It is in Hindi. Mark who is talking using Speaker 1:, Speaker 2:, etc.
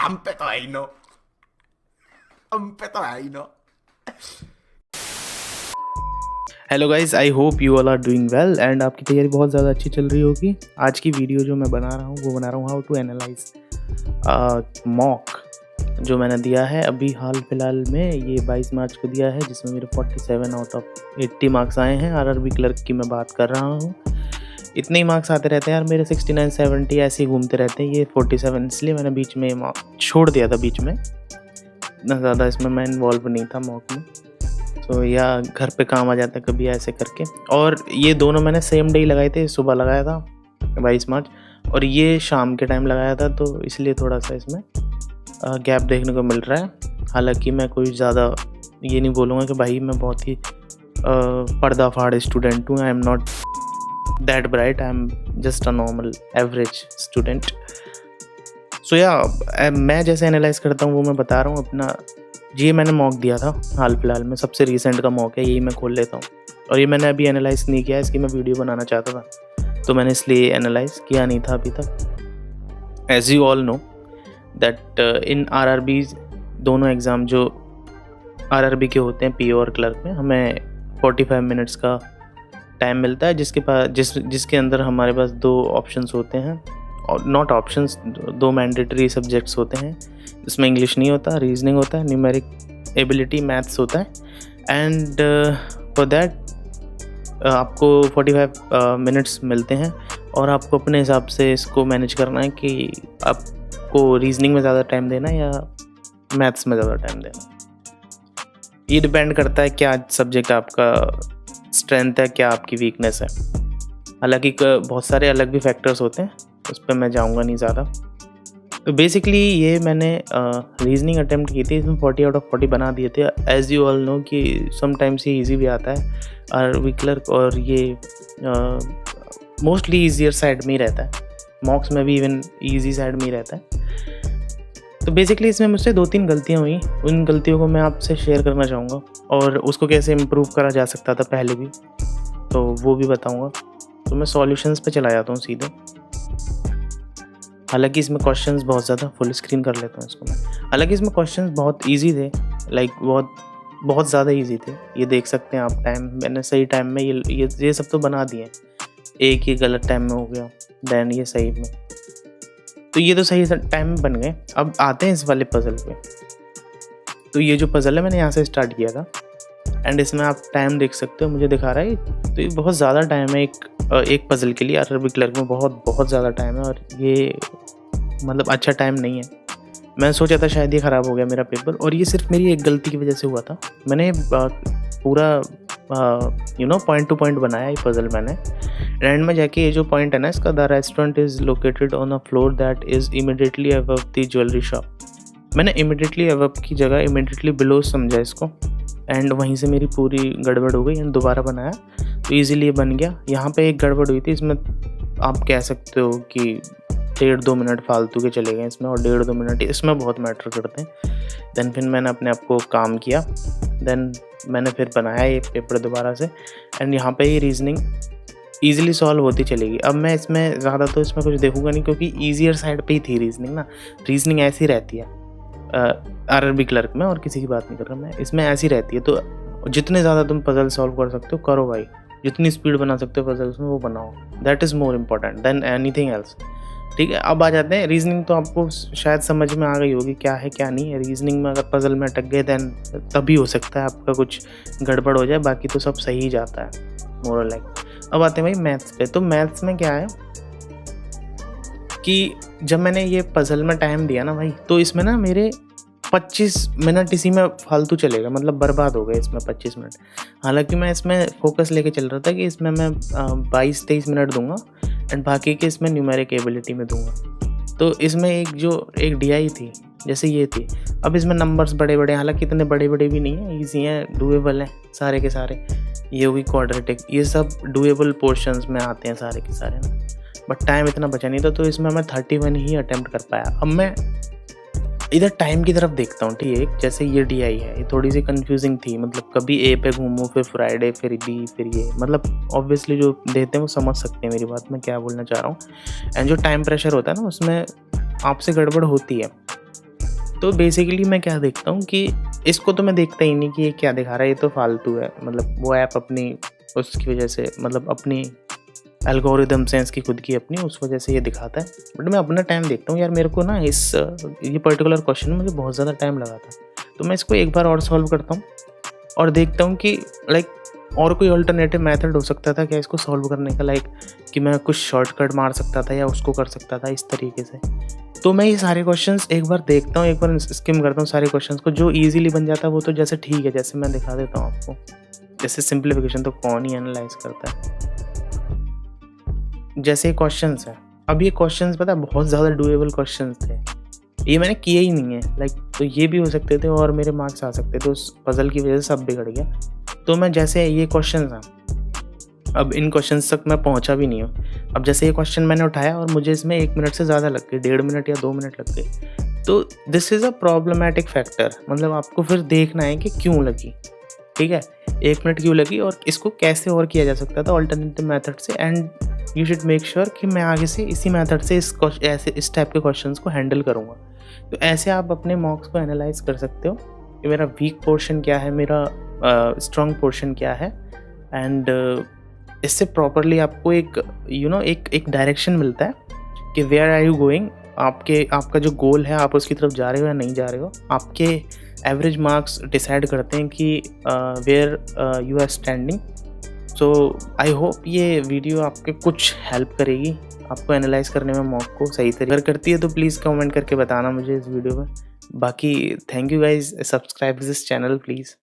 Speaker 1: हम पे तो है ही नो, हम पे तो है ही नो।
Speaker 2: Hello guys, I hope you all are doing well and आपकी तैयारी बहुत ज़्यादा अच्छी चल रही होगी। आज की वीडियो जो मैं बना रहा हूँ वो बना रहा हूँ हाउ टू एनालाइज मॉक जो मैंने दिया है अभी हाल फिलहाल में। ये 22 मार्च को दिया है, जिसमें मेरे 47 आउट ऑफ 80 मार्क्स आए हैं। आरआरबी क्लर्क की मैं बात कर रहा हूँ। इतने ही मार्क्स आते रहते हैं यार मेरे, 69 70 ऐसे ही घूमते रहते हैं। ये 47 इसलिए मैंने बीच में छोड़ दिया था, बीच में इतना ज़्यादा इसमें मैं इन्वॉल्व नहीं था मॉक में। तो या घर पे काम आ जाता है कभी ऐसे करके। और ये दोनों मैंने सेम डे ही लगाए थे, सुबह लगाया था 22 मार्च और ये शाम के टाइम लगाया था, तो इसलिए थोड़ा सा इसमें गैप देखने को मिल रहा है। हालांकि मैं कोई ज़्यादा ये नहीं बोलूँगा कि भाई मैं बहुत ही पर्दाफाड़ स्टूडेंट हूँ। I am not that bright, I am just a normal average student. So yeah मैं जैसे एनालाइज करता हूँ वो मैं बता रहा हूँ अपना। ये मैंने मॉक दिया था हाल फिलहाल में, सबसे रिसेंट का मॉक है, यही मैं खोल लेता हूँ। और ये मैंने अभी एनालाइज नहीं किया, इसकी मैं वीडियो बनाना चाहता था तो मैंने इसलिए एनालाइज किया नहीं था अभी तक। As you all know that in RRB दोनों एग्ज़ाम जो आरआरबी के होते हैं पीओ और क्लर्क में, हमें 45 मिनट्स का टाइम मिलता है, जिसके अंदर हमारे पास दो ऑप्शंस होते हैं, और नॉट ऑप्शंस, दो मैंडेटरी सब्जेक्ट्स होते हैं। इसमें इंग्लिश नहीं होता, रीजनिंग होता है, न्यूमेरिक एबिलिटी मैथ्स होता है। एंड फॉर दैट आपको 45 मिनट्स मिलते हैं और आपको अपने हिसाब से इसको मैनेज करना है कि आपको रीजनिंग में ज़्यादा टाइम देना है या मैथ्स में ज़्यादा टाइम देना। ये डिपेंड करता है क्या सब्जेक्ट आपका स्ट्रेंथ है, क्या आपकी वीकनेस है। हालांकि बहुत सारे अलग भी फैक्टर्स होते हैं, उस पर मैं जाऊंगा नहीं ज़्यादा। तो बेसिकली ये मैंने रीजनिंग अटेम्प्ट की थी, इसमें 40 आउट ऑफ 40 बना दिए थे। एज यू ऑल नो कि समटाइम्स ये इजी भी आता है आरआरबी क्लर्क, और ये मोस्टली ईजियर साइड में ही रहता है। मॉक्स में भी इवन ईजी साइड में ही रहता है। तो बेसिकली इसमें मुझसे 2-3 गलतियाँ हुई, उन गलतियों को मैं आपसे शेयर करना चाहूँगा और उसको कैसे इम्प्रूव करा जा सकता था पहले भी, तो वो भी बताऊँगा। तो मैं सॉल्यूशंस पे चला जाता हूँ सीधे। हालांकि इसमें क्वेश्चंस बहुत ज़्यादा, फुल स्क्रीन कर लेता हूँ इसको मैं। हालांकि इसमें क्वेश्चंस बहुत इजी थे, लाइक बहुत ज़्यादा इजी थे। ये देख सकते हैं आप, टाइम मैंने सही टाइम में ये सब तो बना दिए। एक ही गलत टाइम में हो गया, देन ये सही में, तो ये तो सही टाइम में बन गए। अब आते हैं इस वाले पज़ल पे। तो ये जो पज़ल है मैंने यहाँ से स्टार्ट किया था एंड इसमें आप टाइम देख सकते हो, मुझे दिखा रहा है। तो ये बहुत ज़्यादा टाइम है एक पज़ल के लिए। आरआरबी क्लर्क में बहुत ज़्यादा टाइम है और ये मतलब अच्छा टाइम नहीं है। मैं सोचा था शायद ये ख़राब हो गया मेरा पेपर, और ये सिर्फ मेरी एक गलती की वजह से हुआ था। मैंने पूरा पॉइंट टू पॉइंट बनाया ये पज़ल मैंने। एंड में जाके ये जो पॉइंट है ना इसका, the restaurant is located on a floor that is immediately above the jewellery shop, मैंने इमिडिएटली अबव की जगह इमिडिएटली बिलो समझा इसको, एंड वहीं से मेरी पूरी गड़बड़ हो गई एंड दोबारा बनाया तो ईज़िली बन गया। यहाँ पे एक गड़बड़ हुई थी, इसमें आप कह सकते हो कि 1.5-2 मिनट फालतू के चले गए इसमें, और 1.5-2 मिनट इसमें बहुत मैटर करते हैं। देन फिर मैंने अपने आप को काम किया, देन मैंने फिर बनाया ये पेपर दोबारा से, एंड यहाँ पे ये रीजनिंग ईजिली सॉल्व होती चलेगी। अब मैं इसमें ज़्यादा तो इसमें कुछ देखूंगा नहीं, क्योंकि ईजियर साइड पे ही थी रीजनिंग ना। रीजनिंग ऐसी रहती है आरआरबी क्लर्क में, और किसी की बात नहीं कर रहा मैं, इसमें ऐसी रहती है। तो जितने ज़्यादा तुम पजल सॉल्व कर सकते हो करो भाई, जितनी स्पीड बना सकते हो पजल्स में वो बनाओ, that is more important than anything else. ठीक है, अब आ जाते हैं रीजनिंग। तो आपको शायद समझ में आ गई होगी क्या है क्या नहीं है। रीजनिंग में अगर पजल में अटक गए दैन तभी हो सकता है आपका कुछ गड़बड़ हो जाए, बाकी तो सब सही जाता है मोर लाइक। अब आते हैं भाई मैथ्स पे। तो मैथ्स में क्या है कि जब मैंने ये पजल में टाइम दिया ना भाई, तो इसमें ना मेरे 25 मिनट इसी में फालतू चलेगा, मतलब बर्बाद हो गए इसमें 25 मिनट। हालांकि मैं इसमें फोकस लेके चल रहा था कि इसमें मैं 22-23 मिनट दूंगा एंड बाकी के इसमें न्यूमेरिक एबिलिटी में दूंगा। तो इसमें एक डीआई थी, जैसे ये थी। अब इसमें नंबर्स बड़े बड़े, हालांकि इतने बड़े बड़े भी नहीं है, ईजी हैं, डूएबल हैं सारे के सारे। ये होगी क्वाड्रेटिक, ये सब डूएबल पोर्शंस में आते हैं सारे के सारे ना। बट टाइम इतना बचा नहीं था, तो इसमें मैं 31 ही अटेम्प्ट कर पाया। अब मैं इधर टाइम की तरफ देखता हूँ, ठीक है। जैसे ये डीआई है, ये थोड़ी सी कंफ्यूजिंग थी, मतलब कभी ए पे घूमो, फिर फ्राइडे, फिर बी, फिर ये, मतलब ऑब्वियसली जो देते हैं वो समझ सकते हैं मेरी बात, मैं क्या बोलना चाह रहा हूँ। एंड जो टाइम प्रेशर होता है ना, उसमें आपसे गड़बड़ होती है। तो बेसिकली मैं क्या देखता हूँ कि इसको तो मैं देखता ही नहीं कि ये क्या दिखा रहा है, ये तो फालतू है। मतलब वो ऐप अपनी उसकी वजह से, मतलब अपनी एल्गोरिदम सेंस की खुद की अपनी, उस वजह से ये दिखाता है। बट मैं अपना टाइम देखता हूँ यार, मेरे को ना ये पर्टिकुलर क्वेश्चन में मुझे बहुत ज़्यादा टाइम लगा था, तो मैं इसको एक बार और सॉल्व करता हूँ और देखता हूँ कि लाइक और कोई अल्टरनेटिव मेथड हो सकता था क्या इसको सॉल्व करने का, लाइक कि मैं कुछ शॉर्टकट मार सकता था या उसको कर सकता था इस तरीके से। तो मैं ये सारे क्वेश्चंस एक बार देखता हूँ, एक बार स्किम करता हूँ सारे क्वेश्चंस को, जो इजीली बन जाता है वो तो जैसे ठीक है, जैसे मैं दिखा देता हूँ आपको। जैसे सिंप्लीफिकेशन तो कौन ही एनालाइज करता है। जैसे क्वेश्चंस है, अब ये क्वेश्चंस पता है बहुत ज़्यादा डूएबल क्वेश्चंस थे, ये मैंने किए ही नहीं है लाइक, तो ये भी हो सकते थे और मेरे मार्क्स आ सकते थे, उस पजल की वजह से सब बिगड़ गया। तो मैं जैसे ये क्वेश्चंस हैं, अब इन क्वेश्चंस तक मैं पहुंचा भी नहीं हूँ। अब जैसे ये क्वेश्चन मैंने उठाया और मुझे इसमें 1 मिनट से ज़्यादा लग गए, 1.5 मिनट या 2 मिनट लग गए। तो this is a problematic factor, मतलब आपको फिर देखना है कि क्यों लगी, ठीक है, 1 मिनट क्यों लगी और इसको कैसे और किया जा सकता था अल्टरनेटिव मेथड से। And you should make sure कि मैं आगे से इसी मेथड से इस टाइप के क्वेश्चंस को हैंडल करूँगा। तो ऐसे आप अपने मॉक्स को एनालाइज कर सकते हो कि मेरा वीक पोर्शन क्या है, मेरा स्ट्रॉन्ग पोर्शन क्या है। एंड इससे प्रॉपरली आपको एक एक डायरेक्शन मिलता है कि वेयर आर यू गोइंग, आपका जो गोल है आप उसकी तरफ जा रहे हो या नहीं जा रहे हो। आपके एवरेज मार्क्स डिसाइड करते हैं कि where you are standing. So I hope ये वीडियो आपके कुछ हेल्प करेगी आपको एनालाइज करने में मॉक को सही तरीके। अगर करती है तो प्लीज़ कमेंट करके बताना मुझे इस वीडियो में। बाकी thank you guys, subscribe this channel please.